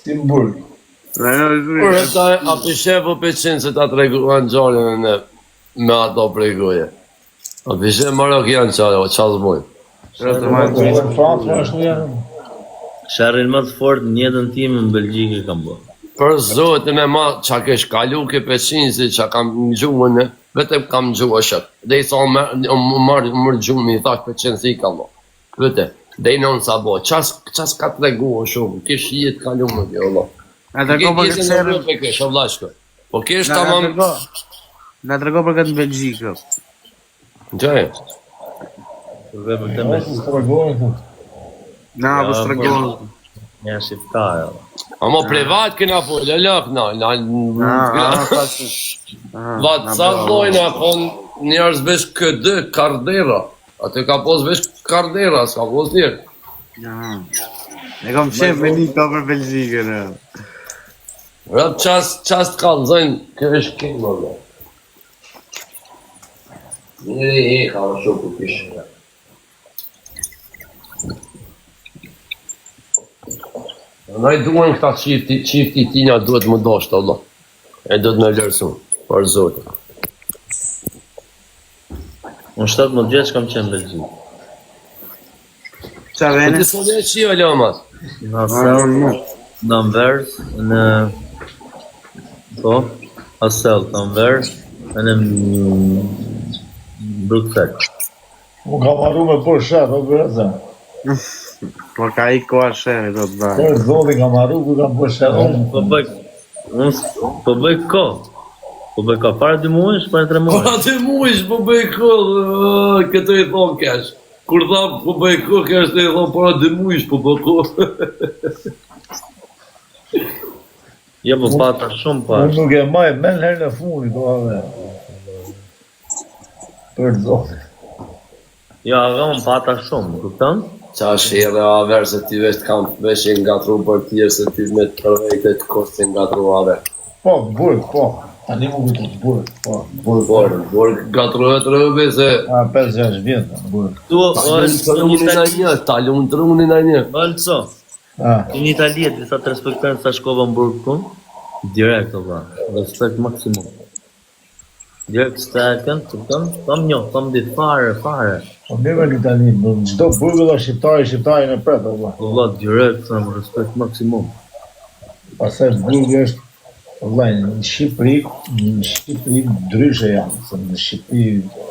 Si më burg. Por a pishe po pëqenë se ta treguan gjarën me ato prej goje. A pishe Marokian qare, o qasë mojë. Sherrin më të fort në jetën time në Belgjikë kam bërë. Për zotin e ma, qa kesh kalu ke pëqenë si qa kam gjuhën, vetëm kam gjuhë shët. Dhe i sa më gjuhën i thash pëqenë si kam bërë. Vete, dhe i non sa bo, qas ka tregu o shumë, kish jetë kalu më kjo, Allah. Na tregon për këtë serën. Po kesh tamam. Na tregon për këtë në Belgjikë. Gjaj. Na, po stregon. Një shqiptarë. Amo privat këna po, lëllak, Vatë sa dojna, kon njerës vesh këtë kardera. Ate ka pos vesh kardera, s'ka pos tjerë. Ne kam shef me një ka për Belgjikën. Rap qas të kalëzojnë, kjo është kemë më dhe. Njëri e ka më shumë për pishë. Nëj duen këta qifti tina duhet më doshtë, Allah. E duhet me lërësun, për zotë. Unë 17 vjeç kam qenë Belgjikë. Qa vene? Për të sot e qia, Lamas? Në Anvers, në... Po, Asel, në Anvers, në Bruxelles. Unë kam arru me për shef, o bërëza. Po ka i koha shef, do të bërë. Për zoti kam arru, ku kam për shef. Po bëj ko. Po bëj ko, para 2 muajsh, para 3 muajsh. Para 2 muajsh, po bëj ko, këtë i thonë kesh. Kur tha, po bëj ko, kesh të i thonë, para 2 muajsh, po bëj ko. Jo, po pata shumë pa. Unë nuk e maj, men herë në fundi, do ave. Për zoti. Jo, aga unë pata shumë, kupton? Qa shire aver se ti vesh kam veshe nga tru për tjerë se ti me të përvejte të kosti nga tru aver. Po, burg, po. Tani më kujtu, burg, po. Burg, nga tru e rëbe se... 5-6 vjetë, burg. Talun trunin a një. Balco, në Italië, disa të respektojnë sa shkova në burg kun, direkt, oba, respekt maksimum. Direkt stekën, kam njo, kam dit fare. Po mirë në Italië, në gjdo burgëlla shqiptari në pretë, oba. Oba, direkt, kam respekt maksimum. Pasaj burgë është, oba, në Shqipëri dryshe janë, se në Shqipëri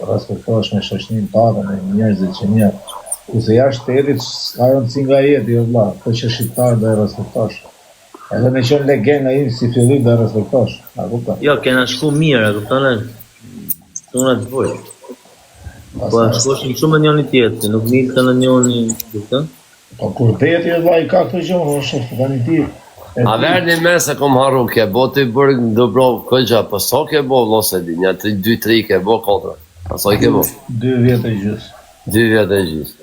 respektohesh me shoqnin tata, me njerëzit që njerë. Kuse jashtë shtetit, s'ka rëndësi nga jeti, oba, po që shqiptarë dhe respektosh. Edhe me qënë legenda im si fillim dhe respektosh, a kupta? Jo, kena shku mirë, a kupta në të vojë. Po shkoshim shumë në njëni tjetë, nuk një të në njëni, kupta? Po kur deti e vaj ka këtë gjonë, o shëfë, ka një ti. A verë një me se kom haru ke bo të i bërg në Dubrovë këgja, po so ke bo, lose di, një 2-3 ke bo, 4. A so i ke bo? 2 vjetë e gjysë. 2 vjetë e gjysë.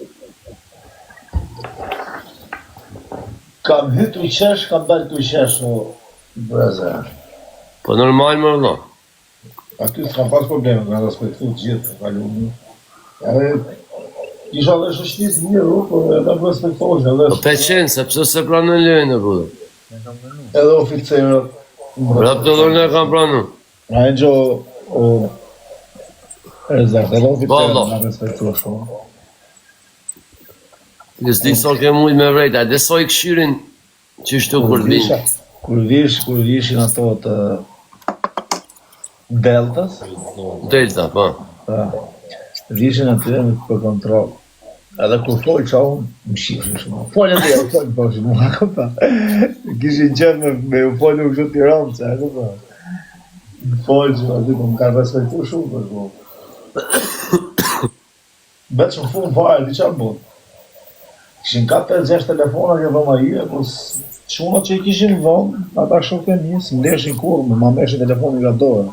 Kam hytu i qesh, kam dalë të i qesh, o brezer. Po normal më rëno. Aty s'kam pas probleme, kanë respektu të gjithë, kalu një. Edhe, isha dhe shështit mirë, po edhe respektosh, edhe... Po peqenë, se pëse se pranë në lejnë, budë. Edhe oficerët... Rap të dhërën e kam pranu. Na e gjo, o... Ezakt, edhe oficerët nga respektu shumë. Kësë di so ke mujt me vrejta, edhe so i këshyrin që shtu kur vinë. Kur vishin ato të deltas. Delta, po. Vishin aty për kontrol. Edhe kur folë qa unë, më shifë shumë. Folë edhe, folë po shumë, mua këpa. Kishin qenë me u folë u kështë tiranë, që e këpa. Folë që aty, më ka respektu shumë për shumë. Betë që më funë fare, di qa më botë. Kishin 4-5-6 telefona që dhoma i po quna që i kishin dhëmë, ata shokë e një, si mleshin kur, me ma meshin telefonin nga dorë.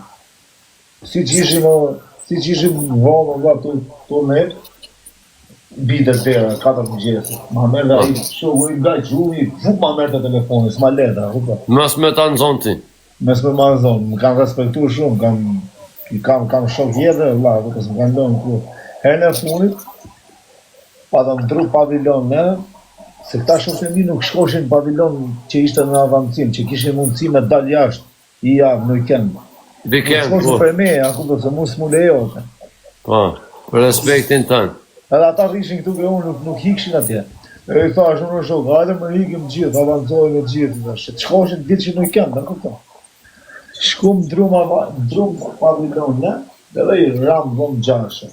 Si që ishim dhëmë nga të net, bite tëra, 4 mëgjesit. Ma merë dhe i shokë i nga gjumi, fuk ma merë të telefonin, s'ma leda, hupa. Mes me ta në zonë ti. Mes me ma në zonë, më kam respektu shumë, kam shokë jetë, la, hupa, s'më kanë donë kur. Herë në funit, pa të më tru pavilon me, Se këta shoqëri nuk shkoshin në pavilon që ishte në avancim, që kishin mundësi me dal jashtë I javë në weekend. Weekend, Shkoshin po. për me, aku se mu s'mu lejote. Po, për respektin tënë. Edhe ata rrishin këtu ke unë, nuk hikshin atje. E I thash, unë shokë, hajde më hikim gjithë, avancojme gjithë. Shkoshin ditë që në weekend, a kupton. Shkum drum pavilon, ne? Edhe I ram dhom gjashe.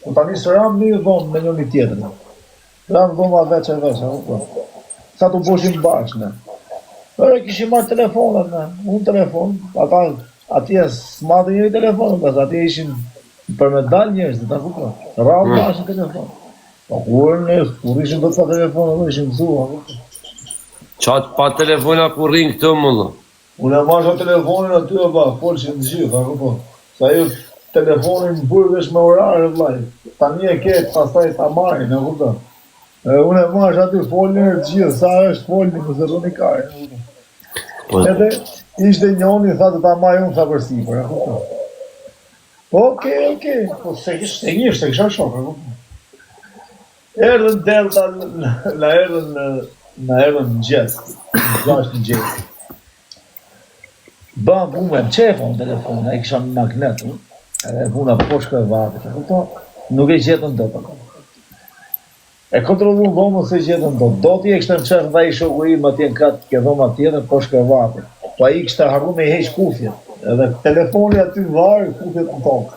Po tani së ram një dhom me njëni tjetër. Ram dhoma veç e veç, a kupton. Sa të boshim bashkë, ne. Ere kishim marrë telefonat, ne. Unë telefon, ata atje s'madhe njëri telefonat, pas atje ishin për me dal njerëzit, ta kupton. Ram bashkë telefon. Po kur ishin do të pa telefonat, do ishin mësua, kupton. Qatë pa telefona ku rinë këtë mëllë. Unë e masha telefonin aty e ba, folshin në gjithë, a kupton. Sa ju telefonin burvesh me orare, vlaj. Tani e ketë, pastaj ta marrin, a kupton. Unë e masha aty folin e gjithë, sa është folin, më zërru një kare. Edhe ishte njoni, tha të ta maj unë, tha për sipër, a kupton. Okej, po se kisha shok, a kupton. Erdhën Delta, na erdhën në gjestë, në gjestë. Ban punë me qefon telefon, e kisha në magnet, e puna poshka e vatit, nuk e gjetën do të. E kontrollu dhomën se gjetën do. Do t'i e kështë në qefën dhe I shoku I më tjenë kratë ke dhoma tjetër poshka e vatit. Po I kështë harru me heq kufjet, edhe telefoni aty varë, kufjet në tokë.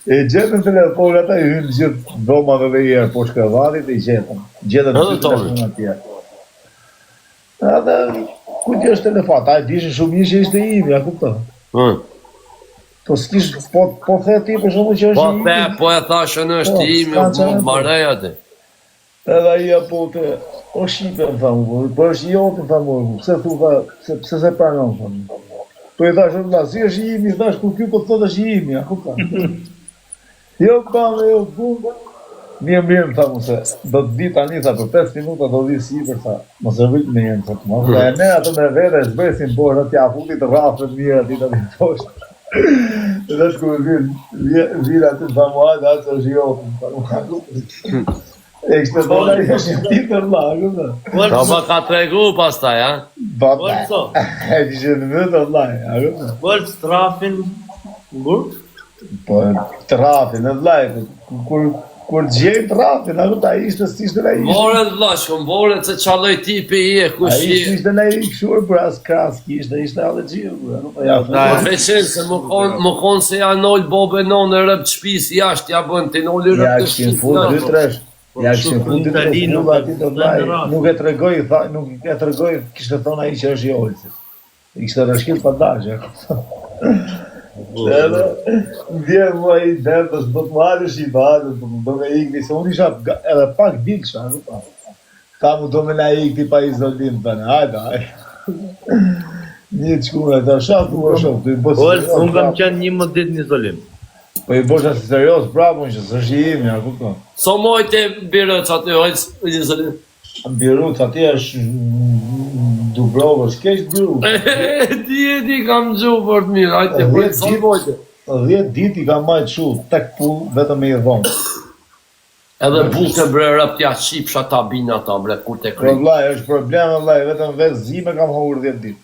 E gjetën telefoni ata I hynë gjithë dhomave dhe I poshka e vatit, I gjetën. Gjetën të telefoni atje. Edhe kujtë është telefon, ta e dishin shumë një që ishte imi, a kupton? Po s'kish, po the ti për shumë që është imi. Po e thashën është imi, më marej atë. Edhe I apo të, o Shqipe më thamu, po është jotë më thamu, pse thu tha, pse se pranon thamu. Po I thashë, si është imi, thash, ku kjo po të thot është imi, a kupton? Jo, kame, jo, bunë. Mirë më thamu se, do të di tani, tha, për 5 minuta do di si për tha, mos e vëjt me jenë, tha, dhe e ne ato me vete, e zbesin borë, atja futit rafët mirë, ati të vinë poshtë. Dhe shku vinë aty, thamu, hajde, atë është jotë, e kështë të dona I është një titër la, këmë. Pa ka tregu pas taj, ha? E kështë në mëtë la, këmë. Bërë trafin, burë? Po, trafin, e la, kur gjejmë trafin, a ishte s'ishte na ishte. More vla, shkëmbore se qaloj tipi I kush A ishte na këshur për as kras kishte, ishte alle gjirë. Veqen se më konë se ja nol bobe non e rëp shpis jashtë, ja bën të noli rëp të shpis. Ja këshin fut 2-3 shkulla ati të vlaj, nuk e tregoj, kishte thonë ai që është jolësit. I kishte rëshkil për dashë. Edhe, ndjerë mua I dërtës, do të më halësh I badës, do me ikti, se unë isha edhe pak dilësha, ka mu do me na ikti pa izolim të në, hajde. Një të shkume, të shafë u shofë, të I bësë Unë kam qenë një më ditë një zolim. Po I bosha si serios, bravo, që së është I imi, a kupton. So mojtë e birët që aty hojtë një zëllim. Birut, ati është Dubrovë, s'keq Birut. Di kam gjuhë për të mirë, hajtë e so mojtë. 10 dit I kam majtë shu, tek pull, vetëm me I dhonë. Edhe buke bre rëp t'ja qipsha ta bina ta bre, kur te Po kry. vlaj, është problem e vlaj, vetëm vetë zime kam haur 10 dit.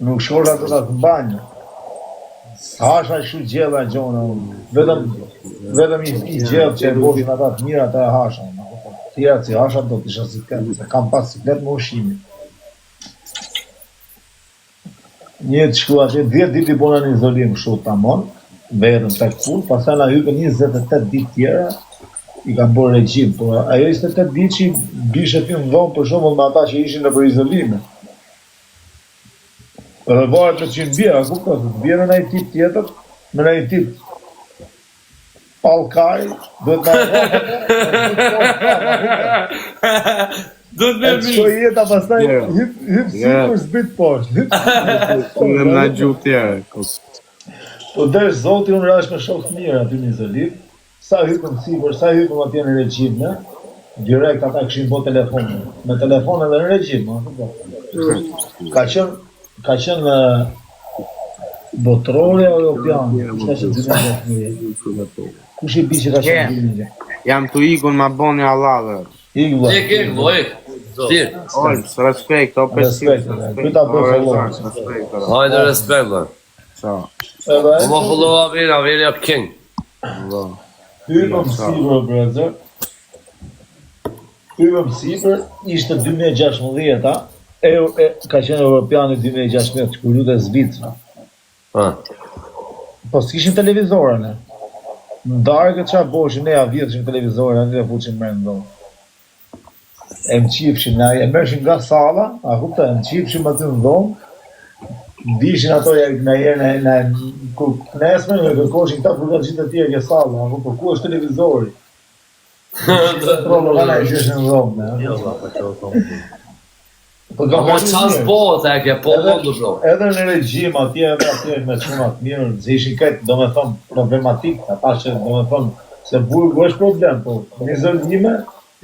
Nuk shkosha të të banjë. Hasha shu gjella gjona, vetëm I gjellë që e bodin ata të mirë, ata e hasha. Tjera që hasha do t'isha siklet, se kam pas siklet më ushimi. Një të shku atje, 10 dit I bona një izolim shu tamon, vetëm tek pull, pastaj na hypën 28 dit tjera, I kam bërë regjim, por ajo 28 dit që bishe ty në dhomë për shembull me ata që ishin në për izolime. Edhe varet me që në bjerë, a kupton, të bjerë në një tip tjetër, me një tip Palkari, duhet Do të me e të shkoj jeta pastaj hyp sikur zbit poshtë. Unë në gjuhë tjere. Po desh zoti unë rash me shok të mirë aty në izolim, sa hypëm sipër, sa hypëm atje në regjim, ne? Direkt ata kishin bërë telefon, me telefon edhe në regjim, a kupton. Ka qenë botrori o europian, ka qenë zinë. Kush I bi që ka qenë zinë? Jam të ikun ma boni Allahve. Ik vlla. Ik, ik. Stir. Ol, respekt, o Respekt, këta bëj followers. Respekt. Hajde respekt, man. Ciao. Edhe Ma follow Averi up king. hyrëm sipër brother. Hyrëm sipër, ishte 2016-a, ka qenë Europiani 2016 kur lutet Zvicra. Ha. Po s'kishim televizore ne. Ndarë çfarë boshin ne vjetëshim televizore, ne fuçim më ndonë. E më qipshim, e mërshim nga sala, a kupta, e më qipshim aty në dhomë, dishin ato ku nesme, në kërkoshin këta programgjit e tjerë ke sala, a kupta, ku është televizori? Problema e qështë në dhomë, ne. Jo, valla, po çfarë Ma qas po, të ke po do bro. Edhe në regjim atje me çunat mirë, se ishin këtë, do me thonë, problematik, ata që do me thonë, se burgu është problem, po, një zëllime,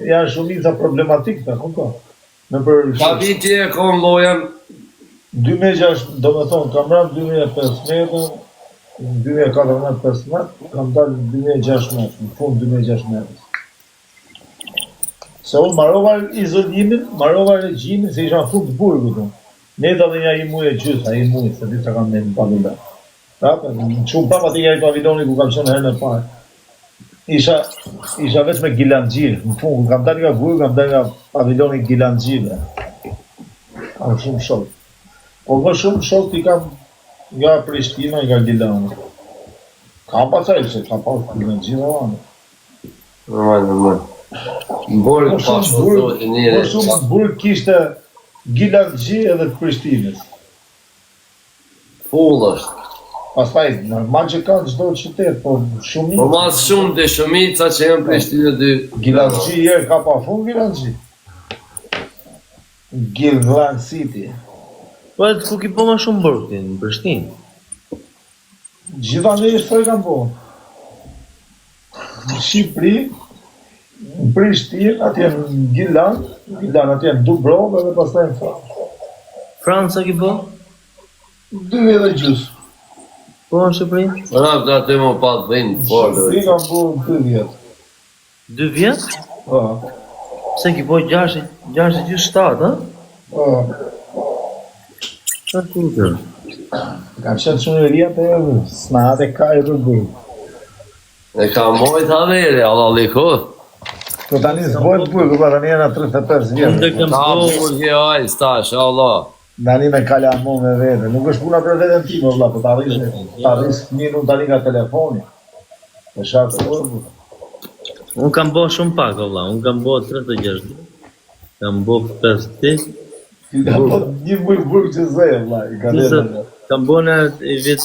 janë shumica problematik, të kupto. Në për... Pa viti e kom lojen, 2006, do me thonë, kam rëmë 2015, 2014-15, kam dalë 2016, në fund 2016. Se unë marrova izolimin, marrova regjimin, se isha në fund të burgut. Ne të dhe nja i muje gjysë, a i muje, se ti që kam në pavilon. Në qumë papa t'i ka i paviloni ku kam qënë herë në parë. Isha veç me Gilangjir, në fund, kam dalë nga burgu, kam dalë nga paviloni Gilangjire. Kam shumë shok. Po më shumë shok t'i kam nga Prishtina, nga Gilani. Kam pasaj, se kam pasaj Gilangjire anë. normal. Burg pas do të njëre. Po shumë burg kishte Gilangji edhe të Prishtinës. Full është. Pastaj, normal që kanë çdo qytet, po shumë. Po mas shumë të shumica që janë Prishtinë 2. Gilangji herë ka pa fund Gilangji. Gilvan City. Po atë ku ki po ma shumë burg ti në Prishtinë. Gjithanisht po i kanë po. Në Shqipëri, në Prishtinë, atje në Gilan, atje në Dubrovë dhe pastaj në Francë. Franca ki po? 2 vjet dhe gjysmë. Po në Shqipëri? Rap të aty më pa të dhinë, por Shqipëri kanë po 2 vjet. 2 vjet? Po. Pse ki po 6-7, ha? Po. Sa kultur? Kam qenë çuneria të s'na atë ka e të burg. e ka mojt Averi, Allah liko. Po tani s'bojt burg, po tani janë 35 Unë të vjetë. kam Ka po... burg e ajs tash, Allah. Tani me kalamo me vete. Nuk është puna për veten time, vëlla, po ta rris fëmijën unë tani nga telefoni. Po shatë burg. Unë kam bo shumë pak, valla. Unë kam bo 36. Kam bo 50. Ka po një burg që zej, vëlla, i ka dhënë. Kam bo në i vit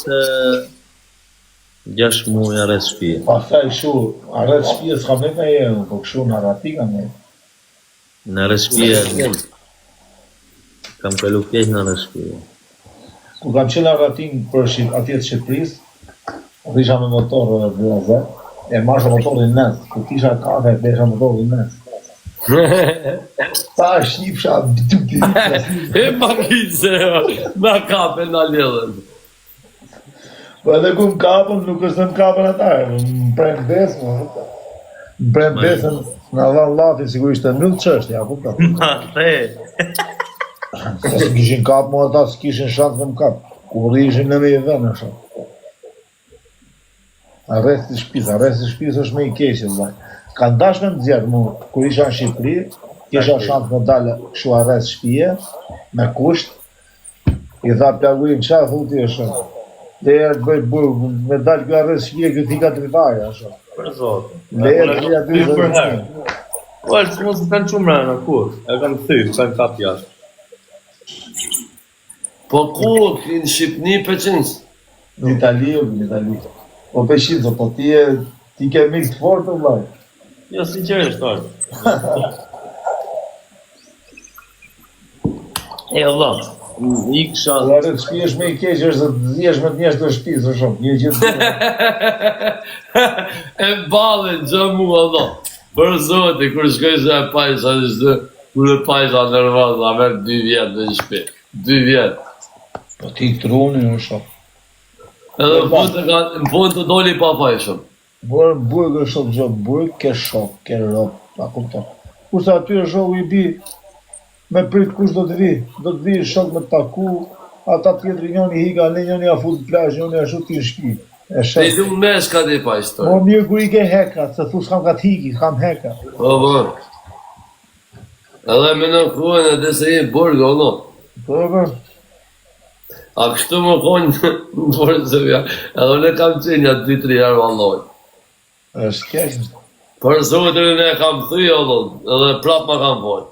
6 muaj arrest shtëpie. Pastaj shu, arret shtëpies ka me e, po kështu në arratika me. Në arrest shtëpie kam kalu keq në arrest shtëpie. Ku kam qenë arratin për atje të Shqipërisë, dhe isha me motor dhe blaze, e marrë motorin nes, ku kisha kafe, e besha motorin nes. Ta shqipsha, E pakise, na kape na lidhen. po edhe ku më kapën, nuk është në më kapën ata, më prem besë, më prem besën, në dhanë lati, sigurisht e nuk qështja, ku ka. Ma the. Se s'kishin kapë mu ata, s'kishin shansë në më kapë, ku rrishin në me i dhe në shansë. Arresti shpis është me i keqe, vllai. Kanë dash me më zjerë mu, kur isha në Shqipëri, kisha shansë me dalë kështu arrest shtëpie, me kusht, i tha plagurim, qa thuti e shumë. Dhe e të bëjt burg, me dalë kjo arrest shtëpie, kjo tika të rritarja, shumë. Për zotë. Le e të rria 20 herë. Po, që mos të kanë qumë rana, kur? E kanë thyr, kanë kap jashtë. Po ku në Shqipni pëqins? Në Itali. Po peshizo, po ti ke mik të fort, vllai. Jo, sinqerisht, orë. E, Allah, i kësha... Po arrest shtëpie është me i keq, është se të zjesh me të njesh të shtëpisë, shumë. Një gjithë. E balën gjë mu, Allah. Për zote, kur shkojshë e pajsa në shtë, kur e pajsa nërvaz, a merë 2 vjetë në shpe. 2 vjetë. Po ti truni në shumë. Edhe në fund të doli pa pajshëm. Burg është shumë gjë, burg ke shok, ke rop, pa kupton. kurse aty shoku i bi, me prit kush do të vi, do të vi shok me taku, ata tjetëri njoni hika, ne njoni a fut plazh, njoni a shuti në shtëpi. E E shef. du mes ka di pa histori. Po mirë kur i ke heka, se thu s'kam ka t'hiki, s'kam heka. Po. Edhe me në kuën e dhe se i burg, o no. Po. A kështu më konë në burg se vja. Edhe ne kam qenë ja 2-3 herë valloj. Është keq. Për zotrin e kam thy, o no, edhe prap ma kam folë.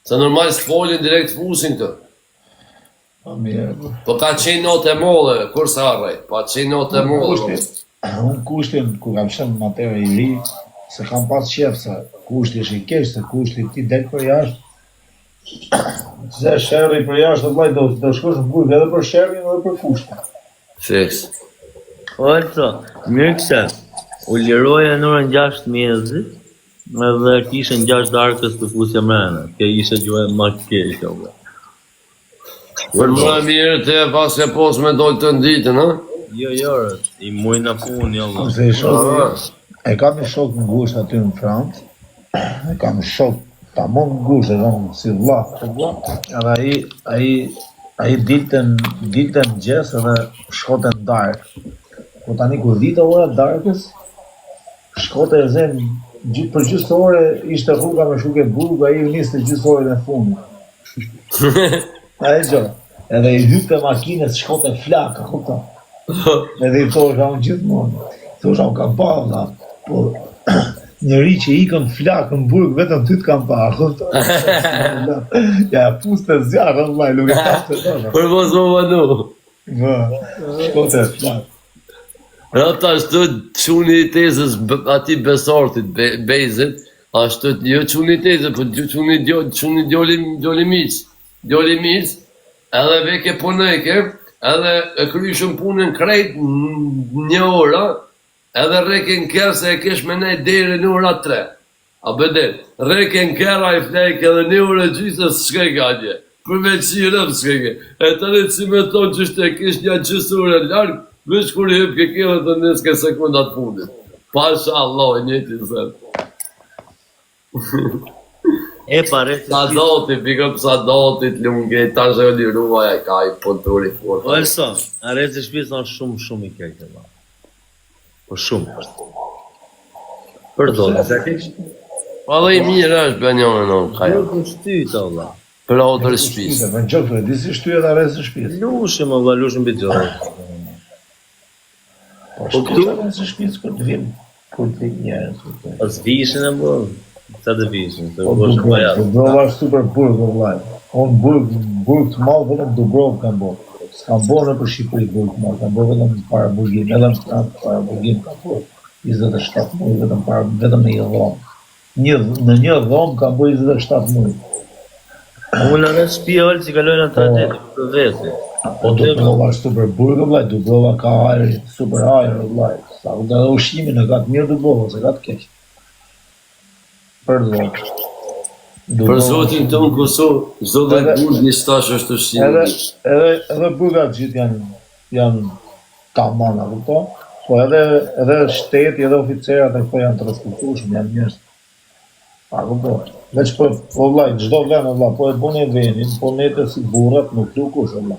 Se normal s'folin direkt fusin këtë. Po mirë. Po ka qenë notë e molle, kur sa arrej. Pa qenë notë e molle. Unë kushtin, kur kam qenë matere i ri, se kam pas qef se kushti është i keq, se kushti ti del për jashtë. Se sherri për jashtë, vllai do shkosh në burg edhe për sherrin edhe për kushtin. Fiks. Ojto, mirë këse, u liroja në orën 6 mjezit, edhe kishën 6 darkës të fusja mrena, ke ishe gjuhe ma keq, obre. Për më e mirë të e pas e pos me dojtë të nditën, ha? Jo, i mujna punë, jo, vë. Se i shok, e kam i shok në gusht aty në Francë, e kam shok ta mon në gusht, e kam si vlla, edhe ai dilte në gjes edhe shkote në darkë. Po tani kur vite ora darkës, shkote e zen për gjysë ore ishte rruga me shuke burgu, ai u niste gjysë ore në fund. Ai gjo, edhe i hypte makinës shkote flaka, kupton. Edhe i thosha unë gjithmonë, thosha unë kam pa, vlla, po njëri që ikën flakë në burg, vetëm ty t'kam pa, kupton. Ja, puste zjarë, vllai, nuk e kam të thosha. Për mos më vanu. Shkote flakë. Rata ashtu quni i tezës ati besortit, bejzit, ashtu jo quni i tezës, po quni djoli mic, edhe veke punëjke, edhe e kryshën punën krejt një ora, edhe reke në kërë se e kesh me nej deri në ora 3. A bedet, reke në kërë a i flejke edhe një ora gjysë s'kejke adje. Përveç qirëm s'kejke. E të rritë si me tonë që shte kesh një gjysore largë, veç kur i hëp ke kjeve të neske sekundat fundit. Pasha Allah, njëti zem. E pare, Sadoti, pikëm Sadotit, lunge, ta shë liruaj, ka i pënturi fort. o Elson, arrezi të shpisë në shumë i keqe, vlla. Po shumë. Për dole, se keq? Pa dhe i mirë është benjone në kaja. Jo të shtyta, vlla. Për autër shpisë. Me gjokë, disi shtyja dhe arrezi shtëpisë. Lushim, vlla, lushim për gjorë. Po këtu arrezi shtëpisë kur të vim, kur të vim njerëz. Pas vishin e bërë, sa të vishin, se Po bërë shumë bajatë. Dubrova është super burg, vllai. Unë burg të madh vetëm Dubrovë kam bërë. S'kam bërë në për Shqipëri burg të madh, kam bërë vetëm para burgim, edhe në para burgim kam bërë. 27 muaj vetëm në një dhomë. Në një dhomë kam bërë 27 muaj. Unë në shtëpi olë që kalojnë në tragedi për vete. Po Dubrova është super burg, vllai. Dubrova ka ajër, super ajër, vllai. Sa u dhe ushqimin e ka të mirë Dubrova, se ka të keq. Për dhomë. Për zotin të unë Kosovë, zdo dhe burg një stash është të shqimë. Edhe burgat gjithë janë tamana, kupton? Po edhe shteti, edhe oficerat e këto janë të respektueshëm, janë njerëz. A kupton? Veç po vllai, çdo vend vllai, po e bën e vendin, po nete si burrat nuk lukush vllai.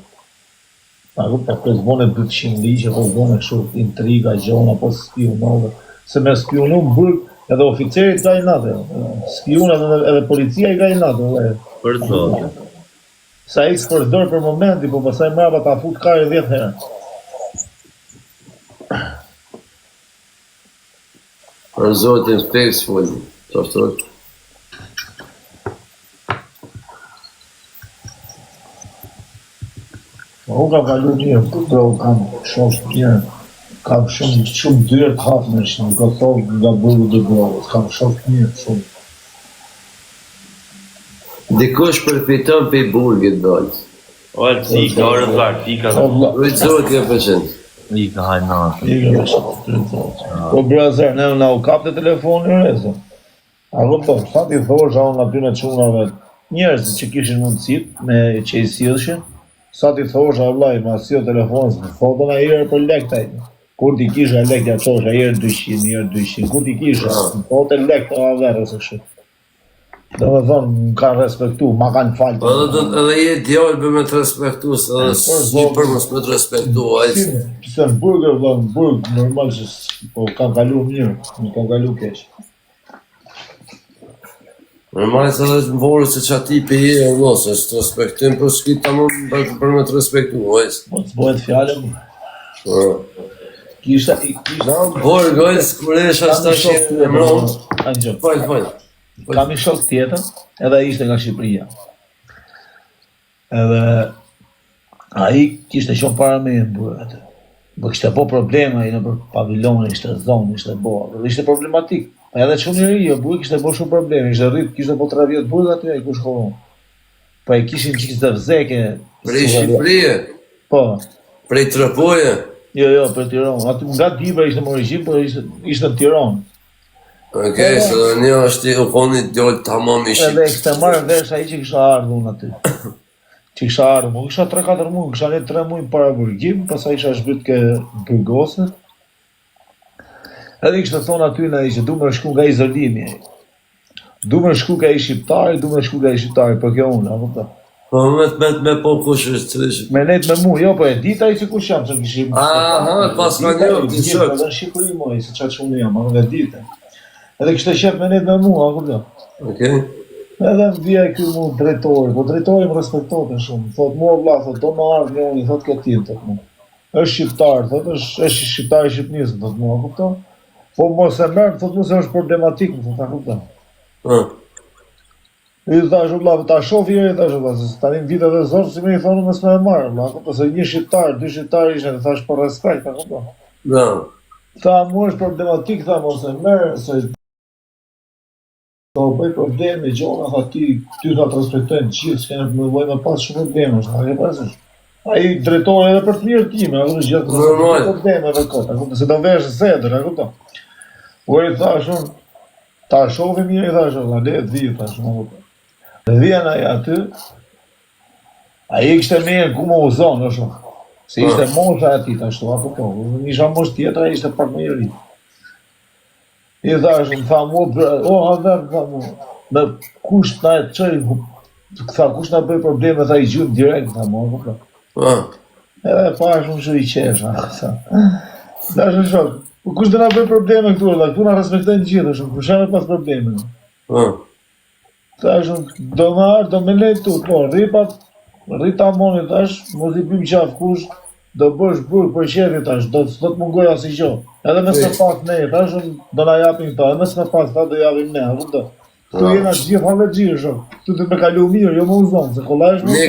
A kupton? Po e bën 200 ligje, po bën kështu intriga, gjona, po spionove. Se me spionu në burg, edhe oficerit ka i natë, spionat edhe policia i ka i natë, vllai. Për zotin. Sa i përdor për momenti, po pastaj mbrapa ta fut kare 10 herë. Për zotin feks folin, të ashtot. Po unë kam kalu mirë, po kam shok mirë, kam shumë dyre të hapësh në Kosovë nga burgu të Dubrovës, kam shok mirë shumë. Dikush përfiton për i burgit dojtë. O, si, ka orë vartë, i ka... Po vlla, Rujtë zotin e përqenë. I ka hajnatë. po brazer, ne na u kapte telefoni rrezë. A kupton, sa ti thosha unë aty në çunave, njerëz që kishin mundësit me që i sillshin, sa ti thosha vllai, ma sill telefonin, foton ai herë për lek taj. Kur ti kisha lek ja thosha herë 200, herë 200, kur ti kisha, foton lek të averë ose kështu. Do me thonë, më kanë respektu, ma kanë falë. Edhe je djallë për me të respektu, edhe si për mos me të respektu, ajtë. Se në burgër, dhe në burg, normal që po kanë kalu mirë, më kanë kalu keq. Normal se edhe në vorë se që ati për je, se është të respektim, për s'ki ta mund për me të respektu, ajtë. Po të bëhet fjallëm. Kisha... Vorë, gajtë, kur esha s'ta shenë e mronë. Falë. Kam i shok tjetër, edhe ishte nga Shqipëria. Edhe a i kishte shumë para me në burë atë. Bë kishte po problema i në për pavilon, ishte zonë, ishte bo, dhe ishte problematik. Edhe që njëri, burë kishte bo shumë probleme, ishte rritë, kishte po 3 vjetë burë aty, a i ku shkollon. Pa i kishin qikës dhe vzeke. Prej Shqipërije? Po. Prej Trëpoje? Jo, prej Tiranë. Aty nga Dibra ishte Morishim, po ishte në Tiranë. Okej, se dhe një është i ukonit djollë të hamam i Shqipë. Edhe kështë marrë vesh a i që kisha ardhë unë aty. Që kisha ardhë mu, kisha 3-4 mu, kisha një 3 mujnë para burgim, pasa isha shbyt ke burgose. Edhe i kështë thonë aty në i që du me shku nga izolimi. Du me shku nga i shqiptari, për kjo unë, a këta. Po me po kush është të ishë. Me net me mu, jo, po e dita i që kush jam, që kishim. Aha, pas ka një, të shëtë. Edhe në Shqipëri moj, se qatë shumë jam, a dhe dita. Edhe kështë shef me net me mu, a këta. Okej. Edhe vija i kjo mu drejtori, po drejtori më respektote shumë. Thot mua vla, thot do më ardhë një unë, thot këtim, thot mu. është shqiptar, thot është shqiptar i Shqipnisë, thot mua, këta. Po mos e mërë, thot mu se është problematik, thot ta këta. I thash vlla, ta shoh vjerë, thash vlla, se tani në vite dhe zorë, si me i thonë mësë me e marë, vlla, këta, se një shqiptar, 2 shqiptar ishte, thash për respekt, ta këta. Tha, mu është problematik, tha, mos e mërë, se do bëj probleme, gjona, tha ty ka të respektojnë gjithë, s'kene me bëj me pas shumë probleme, është, a ke pasësh? A i drejtori edhe për të mirë time, a këtë gjithë probleme dhe këta, se do vesh zedër, a këta. Po i thashun, ta shofi mirë, i thashun, a le të vijë, thashun, a këta. Dhe vjen aja aty, a i kështë e mirë ku më uzonë, është, se ishte mosha ati, thashtu, a këta, isha mosh tjetra, ishte pak më i ri. I thashun, tha mu, o, haver, tha mu, me kusht na e qëj, tha, kusht na bëj probleme, tha i gjymë direkt, tha mu, a këta. Edhe pashun që i qesha, tha. Dashën shok, kusht dhe na bëj probleme këtu, tha, këtu na respektojnë gjithë, shumë, kusht me pas probleme. Thashun, do më arë, do me lejtë tu, po, rita moni, thash, mos i bim qaf kusht, do bësh burg për qefi, tash, do të mungoj asë i gjo. Edhe mes me pak ne, tash, do na japim këta, edhe mes me pak ta do japim ne, a këta. Tu jena gjithë halë gjirë, shok, tu të me kalu mirë, jo më uzonë, se kolla është më... Një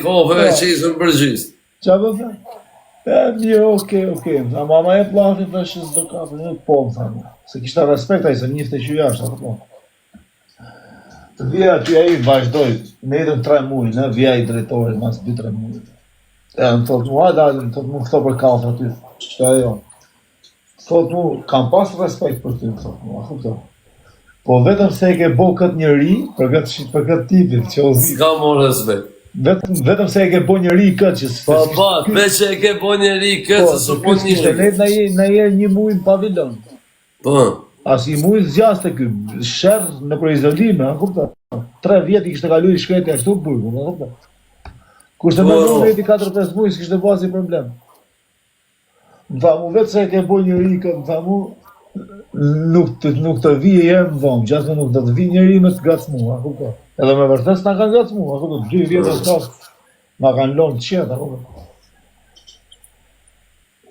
kofe, që isë më përgjist. Qa për thë? Mirë, okej, a mama e plafin, tash, që s'do kapë, një po, më thamë, se kishta respekt a i, se njifte që jashtë, a këta. Të vija aty a i vazhdoj, ne idëm 3 mujë, ne vija i drejtori, mas 2-3 mujë. E më thotë mu, hajde, më thotë mu këto për kafe aty, qëta e jo. Thotë mu, kam pas respekt për ty, më thotë mu, a këto. Po vetëm se e ke bo këtë njëri, për këtë tipit, që o zi. Ska mo respekt. Vetëm se e ke bo njëri këtë që... Po, veç që e ke bo njëri këtë, se su po njëri. Na je një mujë në pavilon. Po. As i mujë zjas të kë, shërë në për izolime, a këta. 3 vjetë i kështë kalu i shkreti ashtu burgu, a këta. Kushtë me në veti 4-5 mujë, s'kishtë bo asë i problem. Më tha mu, vetë se e ke bo njëri këtë, më tha mu, nuk të vijë e më vomë, gjasë nuk të vijë njëri me të gacë mu, a këta. Edhe me vërtes nga kanë gacë mu, a këta, 2 vjetë e s'ka, nga kanë lonë të qetë, a këta.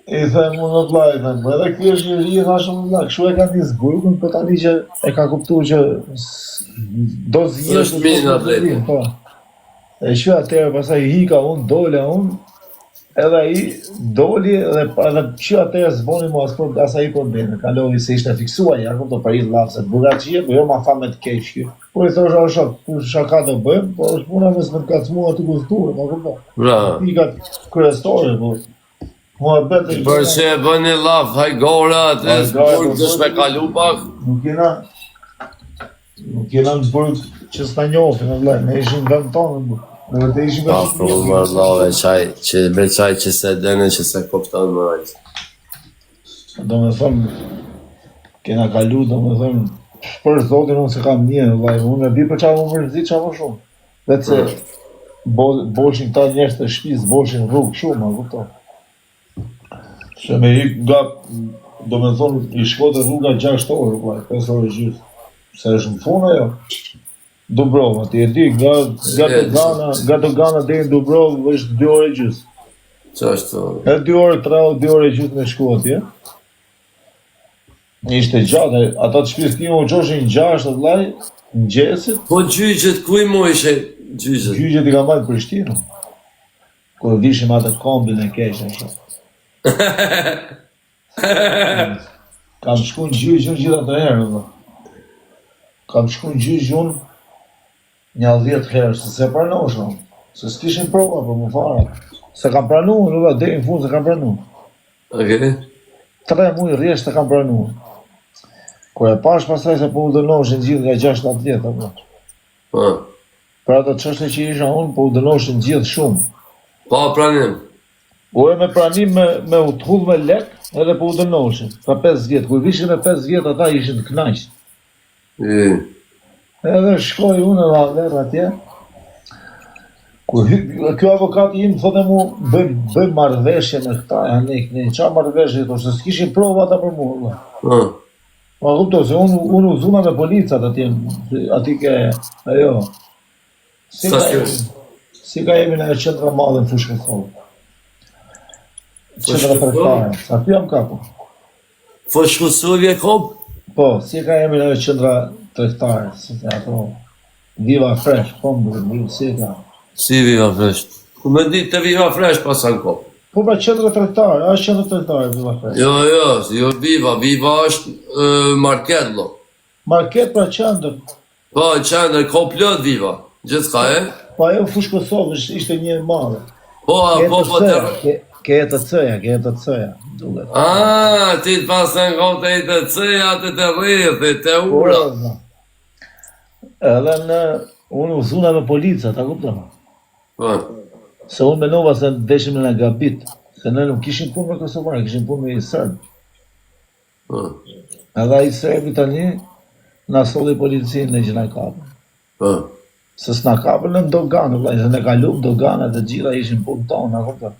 I them mu në vlaj, edhe këti është njëri, i thashëm në vlaj, këshu e ka një zburgun, për tani që e ka kuptu që do zhjetë... është minë atleti. E që atërë, pasaj hika unë, dole unë, edhe i doli, edhe që atërë zboni mu asaj i probleme, kaloi se ishte fiksua, ja këmë të parit lafë, se burga qije, po jo ma tha me të keqë. Po i thosha o shok, ku shaka të bëjmë, po është puna mes me të kacmu aty kulturë, ma këmë të. Hikat kërëstore, po. Për që e bëni laf, hajgora, atë burg të shme kalu pak? Nuk jena në burg që s'na njofin, ne ishim vend tonë në burg. Pa, për më rëllave, qaj që se dene që se koptan më rajtë. Do me thëmë, kena kalu, do me thëmë, Për zotin unë se kam një, vllai, unë e di për çfarë më mërzit çfarë më shumë. Vetë se boshin këta njerëz të shtëpisë, boshin rrugë shumë, a kupton? Se me hik nga, do me thonë, i shkote rruga 6 orë, vllai, 5 orë gjysmë. Se është në fund ajo. Dubrova, ti e di, nga Dogana deri në Dubrovë është 2 orë gjysmë. Ç'është? E 2 orë 2 orë gjysmë me shku atje. Ishte gjatë, ata të shtëpisë time u qoshin 6 vllai, në gjesit. Po gjyqet, ku i mo ishe gjyqet? Gjyqet i ka marrë Prishtinë. Kur vishim atë kombin e keq ashtu. Kam shku në gjyq gjitha të herë, valla. Kam shku në gjyq unë një 10 herë, se pranoshëm. Se s'kishin prova për më fara. Se kam pranuar, valla, deri në fund se kam pranuar. Okej. 3 muaj rresht e kam pranuar. Kur e pash pastaj se po u dënoshin gjithë nga 6-7 vjet apo. Po. Për ato çështje që isha unë, po u dënoshin gjithë shumë. Pa pranim. U e me pranim me u t'hull me lek, edhe po u dënoshin. Ka 5 vjet. Kur vishin me 5 vjet, ata ishin të knaq. Edhe shkoj unë edhe aver atje. Kur kjo avokati im thotë mu bëj marrëveshje me këta, ne çfarë marrëveshje thoshte, se s'kishin prova ata për mua. Ma kuptoj se unë u zuna me policat atje, ati ke ajo. Si ka jemi në qendra madhe në Fushë Kosovë. Qendra tregtare, aty jam kapu. Fushë Kosovë e kop? Po, si ka jemi në qendra tregtare, si ka ato. Viva Fresh, po më si ka. Si Viva Fresh? Ku me ditë të Viva Fresh pasan kop? Po pra qendra tregtare, është qendra tregtare Viva Fresh. Jo Viva është market, Market pra qendër. Po, qendër, ko plot Viva, gjithka e? Po ajo Fushë Kosovë ishte një e madhe. Po, të... Ke ETC-ja, duket. Ti të pasën kote ETC-ja, të rrethit, të ura. Edhe unë u zuna me polica, ta kupton? Po. Se unë menova se deshim në gabit, se ne nuk kishim punë me Kosovarë, kishim punë me i Serb. Edhe i Serbi tani na solli policinë në që na kapën. Se s'na kapën në doganë, se ne kalum dogana dhe gjitha ishin punë tonë, na kupton?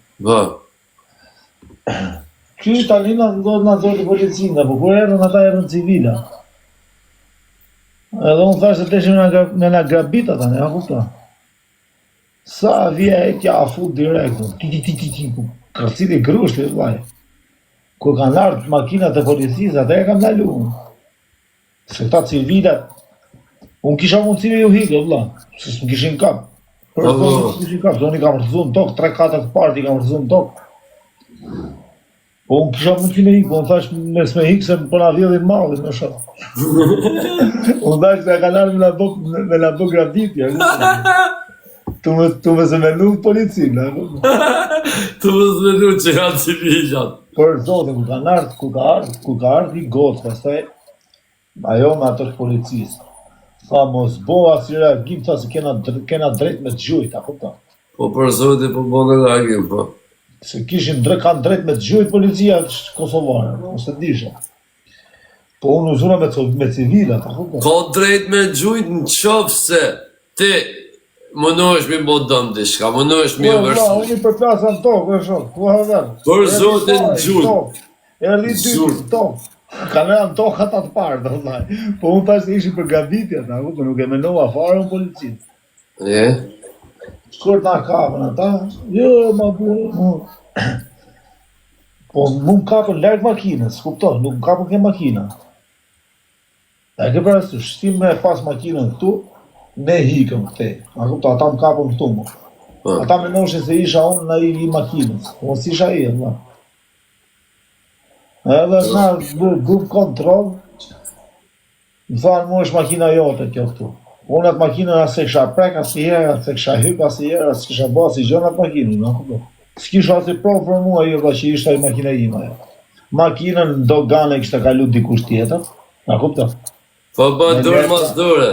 Ky tani na zoti policinë, po kur erdhën ata erdhën civila. Edhe unë thash se deshim në na grabit ata, ne, kupton? Sa vje e kja a fut direkt, kërcit i grushti, vllai. Kur kanë ardhur makinat e policisë, ata e kam ndalu. Se këta civilat, unë kisha mundësi me ju hike, vllai, se s'm kishin kap. Për zonë s'kishin kap, zonë i kam rëzu në tokë, 3-4 parti i kam rëzu në tokë. Po unë kisha mundësi me hike, po unë thash mes me hike se po na vjedhin malli, me shoh. Unë thash se kanë ardhur me na bë graditje. Tu me zëmenu policinë, Tu me zëmenu që janë civilat. Për zotin, ku ka ardhur i gotë, pastaj, ajo me ato policisë. Tha, mos bo asë reagim, tha se kena drejt me të gjujt, a kupton? Po për zotin, po në reagim, po. Se kanë drejt me të gjujt policia kosovare, ose disha. Po unë uzuna me civilat, a kupton? Ka drejt me gjujt në qofë se ti mënohesh mi bo dëmë dishka, mënohesh mi vërsu. Unë i përplasë në tokë, e shumë, ku haver. Për zotin gjujt. Erdi dy tokë. Kanë në tokë ata të parë, dhe vllai. Po unë tash ishi për gabitja, nuk e menova fare në policinë. Kur ta kapën ata, jo, ma bu. Po nuk kapën larg makinës, kupton, nuk kapën ke makina. E ke parasysh, shtim me pas makinën këtu, ne hikëm këte. A kupton, ata më kapën këtu më. Ata mendoshin se isha unë në i makinës. Po s'isha i, vllai. Edhe na bëm kontrol, më thanë mu është makina jote kjo këtu. Unë atë makinën asë kisha prek asnjëherë, asë kisha hyp asnjëherë, asë kisha bërë asnjë gjë atë makinën, no kupton. S'kisha asnjë provë për mua ajo që ishte ai makina ime ajo. Makinën në dogane kishte kalu dikush tjetër, na kupton. Po bën dorë mos dorë.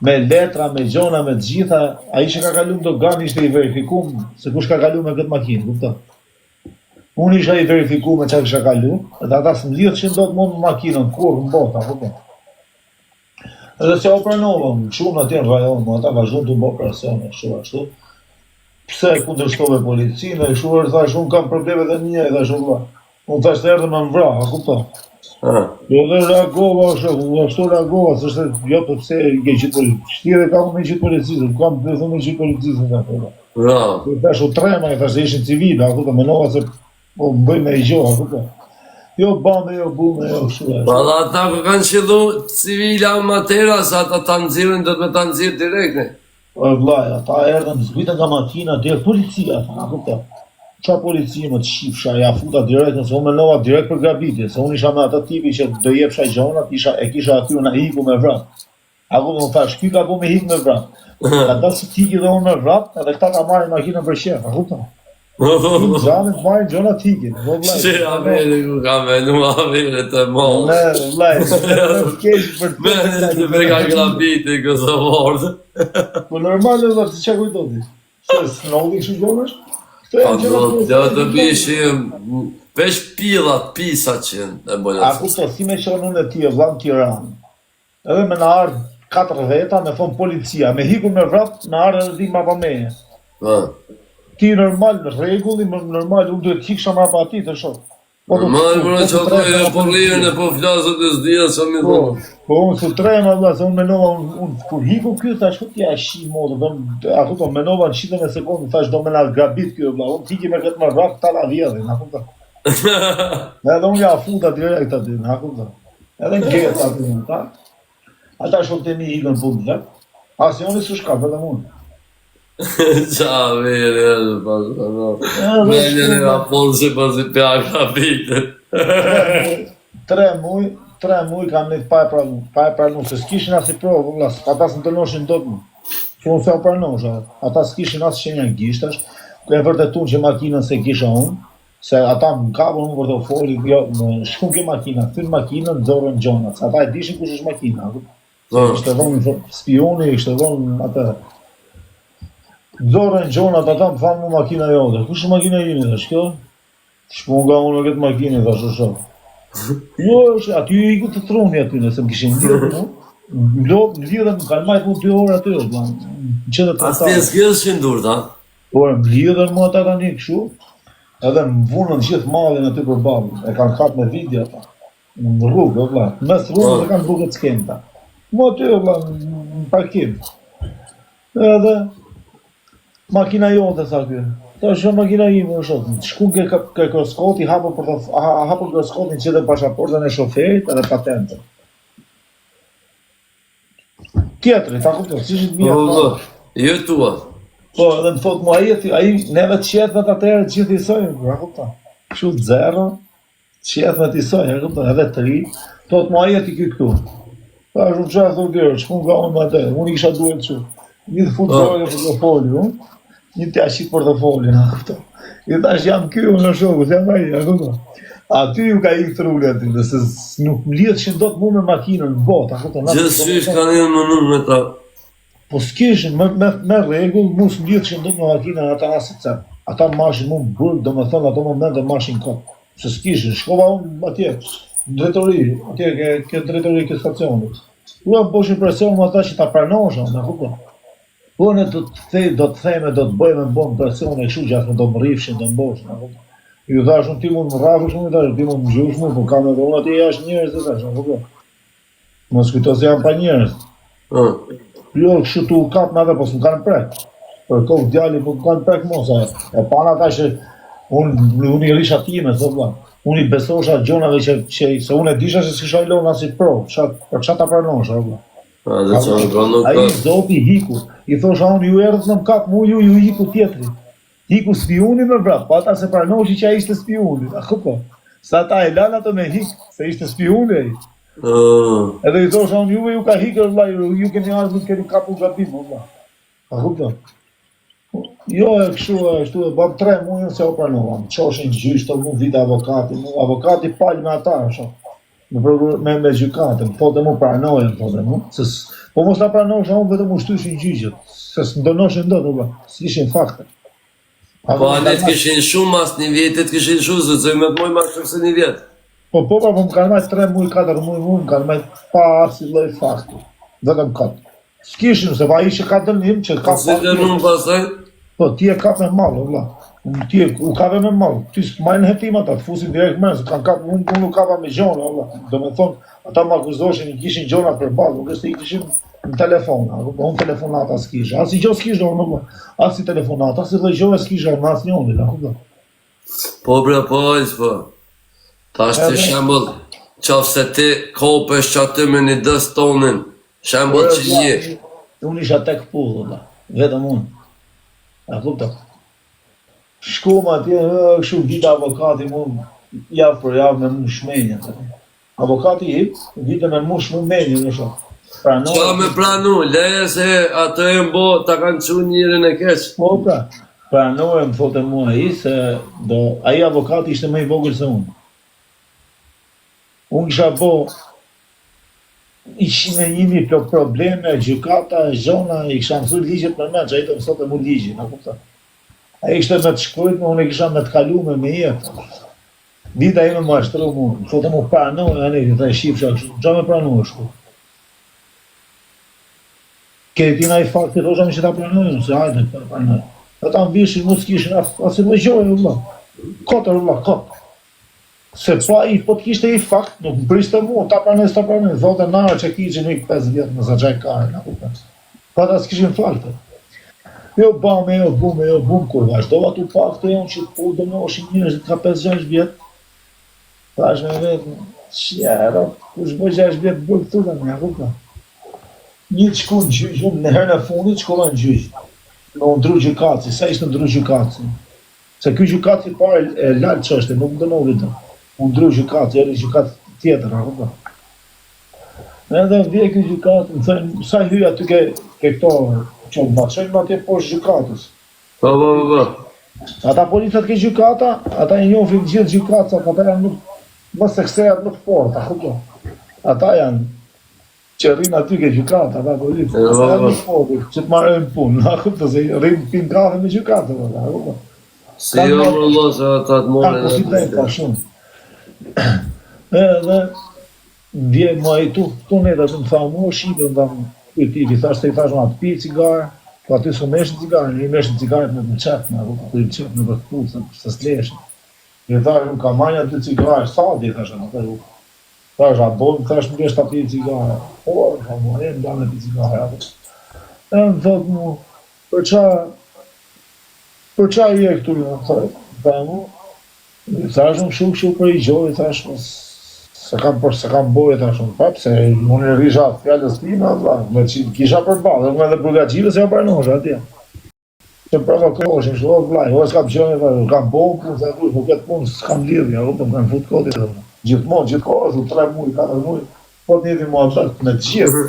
Me letra, me gjona, me të gjitha, ai që ka kalu në dogan ishte i verifikuar se kush ka kalu me këtë makinë, kupton. Unë isha i verifikuar me çfarë kisha kalu, dhe ata s'm lidhshin dot më me makinën, kur në botë, apo po. Edhe se opranova, shumë atje në rajon, më ata vazhdojnë të bë operacione, kështu ashtu. Pse kundërshtove policinë, e kështu thash, unë kam probleme dhe një, thash unë. Unë thash të erdhë më vra, a kupton? Jo dhe reagova, ashtu reagova, s'është jo të pse i ke qitë policizën. Shtire kam me qitë policizën, kam të thëmë me qitë policizën, thash. Thash u trema, thash se ishin civile, a kupton, menova se po bëj me i gjohë, a kupton. Jo bame, jo bume, jo kështu. Pa dhe ata ku kanë qëllu civila matera, sa ata ta nëzirën, do të me ta nëzirë direkte. Vllai, ata erdhën, zbritën nga makina, direkt policia, a kupton. Qa policia më të shifsha, ja futa direkt, nëse unë menova direkt për grabitje, se unë isha me ata tipi që do jepsha gjonat, e kisha aty unë hiku me vrat. A kupton, thash, ky ka bu me hik me vrat. Ata si tiki dhe unë me vrat, edhe këta ka marrin makinën për shef, a kupton. Në gjamin të marrin gjonat tikin, Që avere ku ka menu, avere të mos. Ne, vllai, në kesh për të... Të përka grabiti kësë vordë. Po normal e dhe, si që kujtoti? Se s'nolli kështu gjonash? Do të bishim, vesh pillat, pisa që e bëjnë. A kupto, si me qënë unë e ti e vlam Tiranë. Edhe me në ardhë 4 veta, me thonë policia, me hiku me vrat, në ardhë edhe di ma pa meje. Ti normal, në regulli, normal, unë duhet hiksha ma pa ati të shokë. Normal, mërë që ato e po rrirën e po flasët e s'dija që mi thonë. Po unë su trema, vla, se unë menova, unë kur hiku kjo, thash, ku t'ja shi modë, a kupto, menova në qitën e sekundë, thash, do me nga grabit kjo, vla, unë tiki me këtë më vrat, ta la vjedhin, a kupto. Edhe unë ja futa direkt aty, a kupto. Edhe në gjetë aty, ta. Ata shok të mi hikën punë, dhe. Asioni s'u shka, vetëm unë. Qa vere, me njën e apolë që pas i pja grabitin. 3 muj kam një pa e pranu, se s'kishin as i provë, vlas, ata s'në të noshin do të mu. Që unë se o pranosh, ata s'kishin as shenja gjishtash, e vërtetun që makinën se kisha unë, se ata më kapën unë portofoli, jo, shkun ke makina, këtyn makinën, zorën gjonat, se ata e dishin kush është makina, ishte dhonë spioni, ishte dhonë atë, zorën gjonat, ata më thanë mu makina jote, kush është makina jini, dhe shkjo? Shpun nga unë këtë makini, dhe shosho. Jo, aty i ku të troni aty, nëse më kishin lidhë, në lidhën, më kanë majtë mu 2 orë aty, në qëtë të As të s'kjës që ndur, ta? Por më lidhën mu ata tani këshu, edhe më vunën gjithë malin aty për babën, e kanë kapë me vidja ta, në rrugë, vla, mes rrugë e kanë bukët s'kemë ta. Mu aty, vla, në parkim. Edhe, makina jote, sa kjo. Ta është makina ime, shkun ke kroskoti, hapë kroskotin që dhe pashaportën e shoferit edhe patentën. Tjetëri, ta kupto, si shit mija ta. Jo tua. Po, edhe më thotë mu aji, neve të qetëve të atërë që t'i sojnë, ta kupto. Kështu të zero, qetëve t'i sojnë, ta kupto, edhe 3, thotë mu aji t'i këtu. Ta është më qërë, thotë dyrë, shkun nga unë më atë, unë isha duhet që. Një të futbolë e portofoli, një t'ja shqit portofolin, a kupto. I thash jam kjo në shoku, jam aji, a kupto. Aty ju ka ikë trulli aty, nëse nuk më lidhë që ndot mu me makinën në botë, a kupto. Gjithë sysh ka një më me ta. Po s'kishin, me regull, mu s'më lidhë që ndot me makinën ata asit cep. Ata mashin mu më burg, do me thënë ato momente mashin kot. Se s'kishin, shkova unë atje, drejtori, atje ke drejtori ke stacionit. Ua më poshin presion më ata që ta pranosha, a kupto. Po ne do të theme, do të bëjme në bonë persone, kështu që asme do më rifshin, do më boshin, a kupto. Ju thash unë ti mund më rafush më, ti mund më gjush më, po kam edhe unë ati jashtë njerëz dhe thash, a kupto. Mos kujto se jam pa njerëz. Jo, kështu tu kap me dhe, po s'm kanë prek. Për kohë djali, po m'kanë prek mos, e pana ta që unë i risha time, thot vla. Unë i besosha gjonave që se unë e disha se s'kisha i lona si pro, për qa ta pranosha, vla. A i zoti hiku, i thosha unë ju erdhët në mkap, mu ju hiku tjetri. Hiku spioni me vrap, pa ata se pranoshi që a ishte spioni, a këpo. Sa ta e lanë ato me hik, se ishte spioni e i. Edhe i thosha unë juve ju ka hikër, vla, ju keni ardhë nuk keni kapu gabim, vla. A këpo. Jo e kështu e bam 3 mujën se o pranovam, qoshin gjysht, mu vite avokati palj me ata, shumë. Me gjykatën, po të mu pranojën, po të mu. Po mos ta pranosha unë vetëm u shtyshin gjyqët, se s'ndonoshin do të ba, s'ishin fakte. Po anet këshin shumë mas një vjetit, këshin shumë, se me të moj ma shumë se një vjet. Po më kanë majtë 3 muj, 4 muj, më kanë majtë pa arsi loj fakti. vetëm kot. S'kishin, se ai që ka dënim, që ka Si dënum pasaj? po ti e kap me mall, valla. Ti u kave me mall, ti s'majnë hetim ata, të fusin direkt me, se kanë kap, unë nuk kapa me gjona, valla. Do me thonë, ata më akuzoshin, i kishin gjona për balë, nuk është i kishin në telefon, unë telefonata s'kisha, as i gjo s'kisha, as i telefonata, as i lëgjove s'kisha, në as njoni, Po bre, po aqë, po. Tash të shembull, qofse ti kopesh që aty me një dës tonin, shembull që je. Unë isha tek pullë, vetëm unë. A kupta? Shkum atje, kështu vita avokati mu, javë për javë me mu shmenja. Avokati i, vite me mu shmenja, në shumë. Qa me pranu, leje se atë e mbo ta kanë që njërin e keq. Po pra, pranoj më thote mua i se aji avokati ishte më i vogël se unë. Unë kisha bo, ishin e njimi për probleme, gjykata, zona, i kisha mësu ligjet për me, që a i të mësote mu ligjit, në kupta. A i kishte me të shkrujt, me unë i kisha me të kalu me jetë. Dita ime më ashtru mu, thote mu pranoj, a ne, të e shifësha, gja me pranoj shku. Këtina i fakti, thosha me që ta pranojnë, se hajde, pranoj. Ata më vishin, mu s'kishin, asi lëgjoj, vëlla. Kotër, vëlla, kotë. Se pa i, po t'kishte i fakt, nuk më priste mu, ta pranoj, thote nara që ki që nuk 5 vjetë në zagjaj kare, në kupën. Pa ta s'kishin fakte. Jo bame, jo bum, kur vazhdova t'u fakte jonë që po dënoshin njërës ka 5-6 vjetë. Thash me vetë, qjera, kush bë 6 vjetë bërë këtu dhe me, kupën. Një të shku në gjyqë, në herën e fundit shkova në gjyqë. Në ndru gjykaci, sa ishte ndru gjykaci. Se ky gjykaci pare e lartë që është, nuk më dënovi të. Në ndru gjykaci, eri gjykaci tjetër, a kupta. Edhe vje ky gjykaci, më thënë, sa hyja ty ke këto qënë ma, qënë ma tje poshtë gjykatës. Po. Ata policat ke gjykata, ata i njofin gjithë gjykatësat, ata janë nuk, mos se ksejat nuk fort, a kupta. Ata janë që rrinë aty ke gjykata, ata policat, ata janë nuk fort, që të marrën punë, a kupta, se rrinë pinë kafe me gjykata, a kupta. Si jo më losë ata të more Kanë posibilita shumë. Edhe vje ma i tu neta të më tha mu, shqipe më thamë, i thash të i thash ma të pi cigarë, po aty s'u meshën cigarë, i meshën cigarët me të qepë, me të qepë në vërku, se s'leshën. I thash më ka manja 2 cigarë, sa di thash në të rukë. Thash, a bojmë, thash më lesh të pi cigarë, por, ka mu, e më da me pi cigarë, e më thot mu, për qa i e këtu, dhe mu, thash më shumë për i gjoj, thash më, se kam bojë, thash më, pap, se unë e risha fjallës tima, me që kisha për balë, dhe më edhe burgaqive se ja parnosha atje. Që provokoshin, shlo vlaj, o s'kam qënë, kam bojë, po këtë punë s'kam lidhja, po më kanë fut kodit, gjithmonë, 3 muj, 4 muj, po të njëti mua bërë me të gjithë.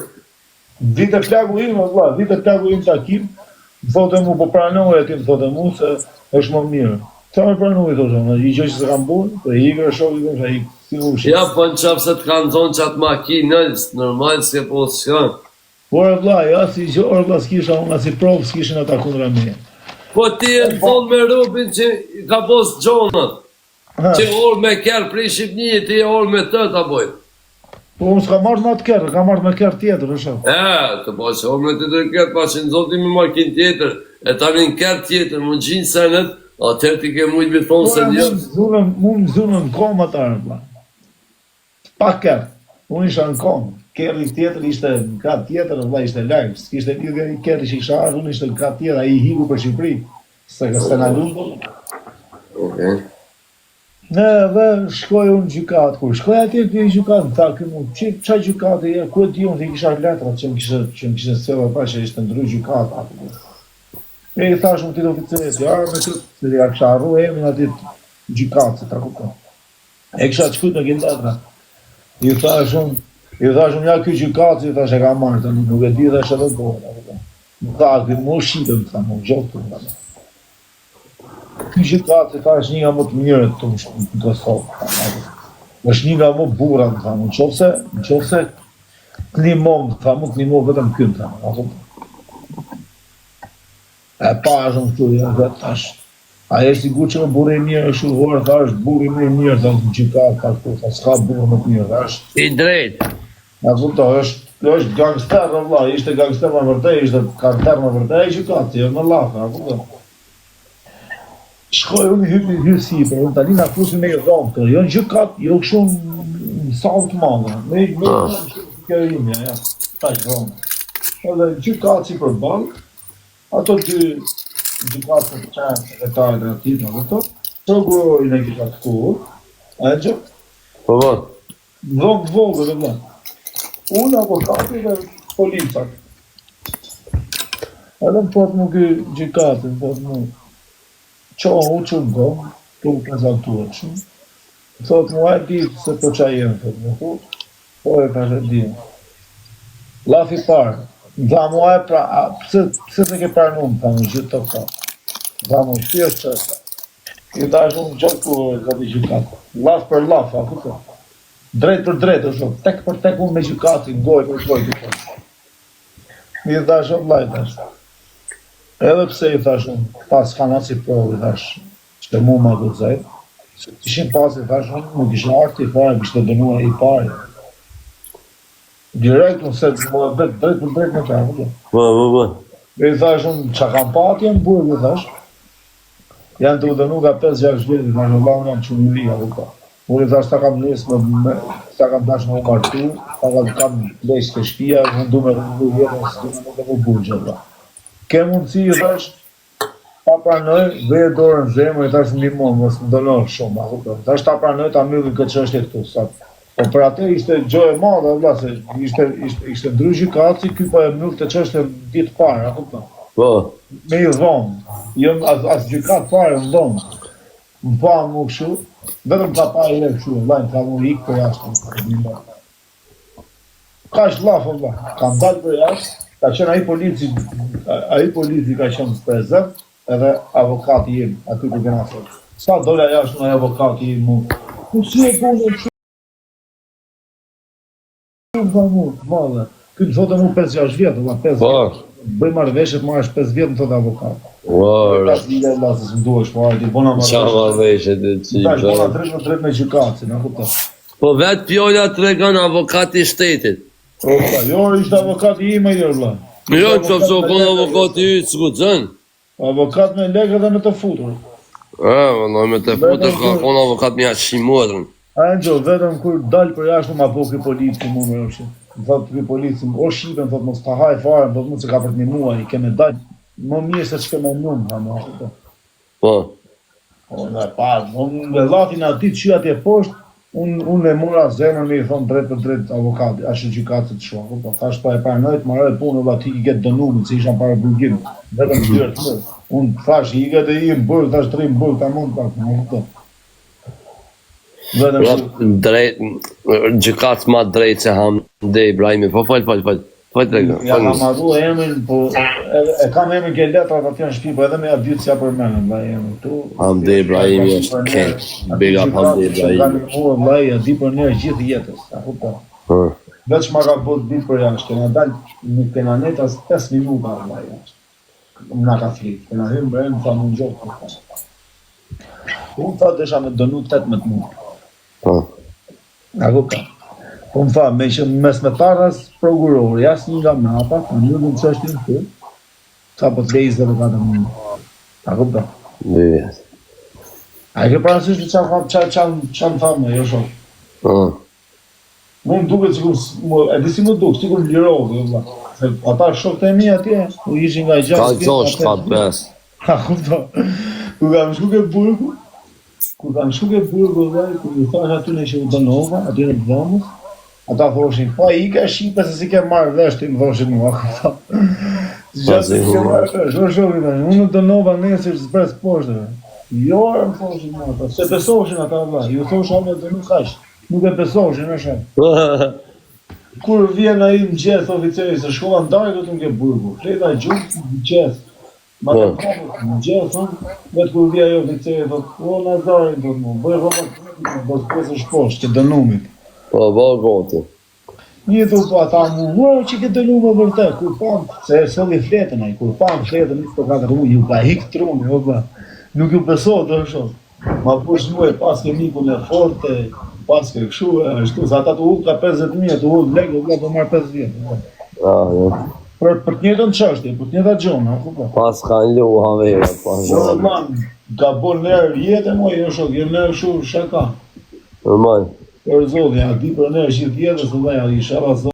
Vite plagu im takim, thote mu, po pranoj e ti më thote mu, se është më mirë. Ta me pranoj, thote mu, i gjë që se kam bojë, po i ikër shokë, i ikër, ja, po në qapë se të kanë thonë që atë makinës, normal s'ke po s'kanë. por e vla, ja si gjorë vla s'kisha, unë si provë s'kishin ata kundra me. Po ti e në thonë me Rubin që ka posë gjonët, që orë me kërë prej Shqipnijë, ti orë me të ta bojnë. Po unë s'ka marrë me atë kërë, ka marrë me kërë tjetër, është. Të po që orë me të të kërë, pa që në zoti me makin tjetër, e tani në kërë tjetër, më gjinë senet, atër ti ke mujtë me thonë se një. Unë zunën në komë atarë, vla. Pa kërë, unë isha në komë. Kërë tjetër ishte në kratë tjetër, vla ishte lagë. S'kishte lidhje i kërë që isha ardhë, unë ishte në kratë tjetër, a i hiku për Shqipëri. Se në lundë. Ne dhe shkoj unë gjykatë, kur shkoj atje të gjykatë, në thakë mu, qa gjykatë e, ku e di unë të i kisha letrat që më kishë sëllë pa që ishte ndru gjykatë. E i thash më të oficerit, jarë me këtë, se ja kisha arru e emin ati gjykatë, se ta kupton. E kisha qkujt në këtë letra. I thash unë, ja kjo gjykatë, i thash e ka marrë të një, nuk e di dhe shë dhe bojë. Më thakë, më shqipe më thamë, më gjotë të më. Ky gjykatë, ta është një nga më të mirët të më Kosovë. është një nga më bura, më thamë, në qofse klimom, më thamë, klimom vetëm kënë, thamë. E pa është në këtu, dhe tash, a e sigur që më burë e mirë, është uhuar, tha është burë i mirë, tha është në gjykatë, ka këtu, tha s'ka burë më të mirë, tha është. I drejtë. Në këtu, Kjo është gangster, vëlla, ishte gangster më vërtet, ishte karter më vërtet, i gjykati, jo në lafa, kupton. Shkoj unë hypi sipër, unë tani na fusin me dhomë këto, jo në gjykat, jo kështu në sallë të madhe. Me kjo imja, ja, ta që dhomë. Edhe gjykat si për bank, ato dy gjykat të qenë sekretarët e atit, në këto, prokurori në gjykat kur, e gjë, Po, po. dhomë të vogël e vëlla. Unë avokati dhe policat. Edhe më pot mu ky gjykati, më pot mu qohu që më gomë, tu më prezentuat shumë. Thot mu e di se po qa jenë, thot mu hu, po e ka që di. Lafi parë, dha mu e pra, pse të ke pranu më, tha mu gjithë të ka. Dha mu, që është qëta. I da shumë gjatë ku e ka di gjykatë. Laf për laf, a ku të? Drejt për drejt, është tek për tek unë me gjykati, goj për goj të përë. Mi i thash, o vlaj, thash. Edhe pse i thash unë, pas ka naci provi, thash, që mu ma gëzajt, se ishin pas i thash unë, nuk ishin arti i pare, kështë të dënua i pare. Direkt unë se drejt për drejt me ta, Po. i thash unë, që kam pati janë burg, i thash, janë të u dënu ka 5-6 vjetë, i thash, Allah unë jam që një liga, unë i thash ta kam nesë ta kam tash me u martu, ta kam lejsh ke shpia, unë du me rëndu jetën, së du me mu burgje, bra. Ke mundësi, i thash, ta pranoj, veje dorën zemë, i thash në limon, mos më dënohë shumë, i thash ta pranoj, ta myllin këtë çështje këtu, sa. Po për atë ishte gjë e madhe, vlla, se ishte ndry gjykatësi, ky po e myll të çështje ditë parë, Po. me i dhomë, jo as gjykat parë në dhomë. Më pa mu kështu, vetëm ka pa i re kështu, lajnë ka mu ikë për jashtë. Ka është lafë, vlla, kam dalë për jashtë, ka qenë ai polici ka qenë prezent, edhe avokati im, aty ku kena thënë. Sa dola jashtë në avokati im mu, ku si e punë kështu? Madhe, këtë thotë mu 5-6 vjetë, vlla, 5 vjetë. Bëj marrëveshje të marrësh 5 vjetë në thotë avokat. Ua, Lasë s'm duhesh, po hajde, bona qa marrëveshje. marrëveshje të Tash bona qipë. drejt me gjykatësin, a kupton? Po vetë pjolla të regon avokati i shtetit. Jo, ishte avokati im e jo, vlla. Jo, në qofë se o konë avokati i të skudzën. Avokat me lekë dhe me të futur. Vëllai me të futër ka konë avokat me aqë shimodrën. Angel, vetëm kur dalë për jashtë ma po ky polici mu më rëshë. Më thotë ky polici, o shqipen, thotë mos ta haj fare, më thotë mu se ka për një muaj, i keme dalë, më mirë se që keme numë, ha më. Po. Unë e parë, unë me latin atit që atje poshtë, unë e mora zemën me i thonë drejt për drejt avokati, ashtë gjykatët shumë, po thash pa e parënojt, marrë punë dhe ti i ketë dënumit, se isha para burgim, vetëm dyrë të mërë. Unë thash, i ketë i më bërë, thash 3 më bërë, ta mund pak, më kupton. Drejt, gjykatë ma drejt se Hamde Ibrahimi, po falj të rega. Ja kam marru emrin, po e kam emrin ke letrat aty në shtëpi, po edhe me ja dytë s'ja përmendëm, vllai emrin këtu. Hamde Ibrahimi është king. Big up Hamde Ibrahimi. Vllai, ja di për ne gjithë jetës, a kupton? Veç ma ka bërë ditë për jashtë, kena dalë në kena net as 5 minuta vllai jashtë. Na ka flitë, kena hyrë brenda, tha më ngjoh. Unë tha desha me dënu 18 muaj. A kupton? Po më tha, me që mesmetarës prokurori, asë një nga mrapa, ka një në çështjen këtu, sa po të lejzë dhe ka të më. A kupton? A ke parasysh çan thamë, jo shok. Mu më duket sikur, e di si më duket, sikur lirovi, valla. Se ata shokët e mi atje, u ishin nga 6 Ka zosh, ka 5. A kupton? Ku kam shku ke burgu, dhe, ku ju thash aty në që u dënova, aty në dhomës, ata thoshin, pa i ka shqipe se si ke marrë vesh, ti më thoshin mua, kupton? Gjatë se ke marrë vesh, shokin tash, unë dënova nesër s'pres poshtëve. Jo, më thoshin mua, se besoshin ata vlla, ju thosha me dënu kaq, nuk e besoshin, është. Kur vjen ai në gjeth oficeri se shkova ndarë do të nge burgu. Fleta gjumë në gjeth. Ma të kapët në gjeth, vetë kur vjen ai oficeri thot, o Nazari do të mu, bëj rrobat do të presësh poshtë, që dënumit. Po, goti. Një thu po ata mu, që ke dënume vërtet, kur pam, se e solli fletën ai, kur pam fletën 24 ujë, ju ka hik truni, nuk ju besot, do shok. Ma push muaj pas ke mikun e forte, pas ke kështu, ashtu, sa ata të hull ka 50.000, të hull lekë, vla po marr 5 vjet. Për të njëjtën çështje, për të njëjtat gjona, apo? Pas kanë lu havera, pas. Normal, ka bën nerv jetën, mo, jo shok, jo nerv kështu shaka. Normal. Për zotin, a di për nerv gjithë jetën, se valla, inshallah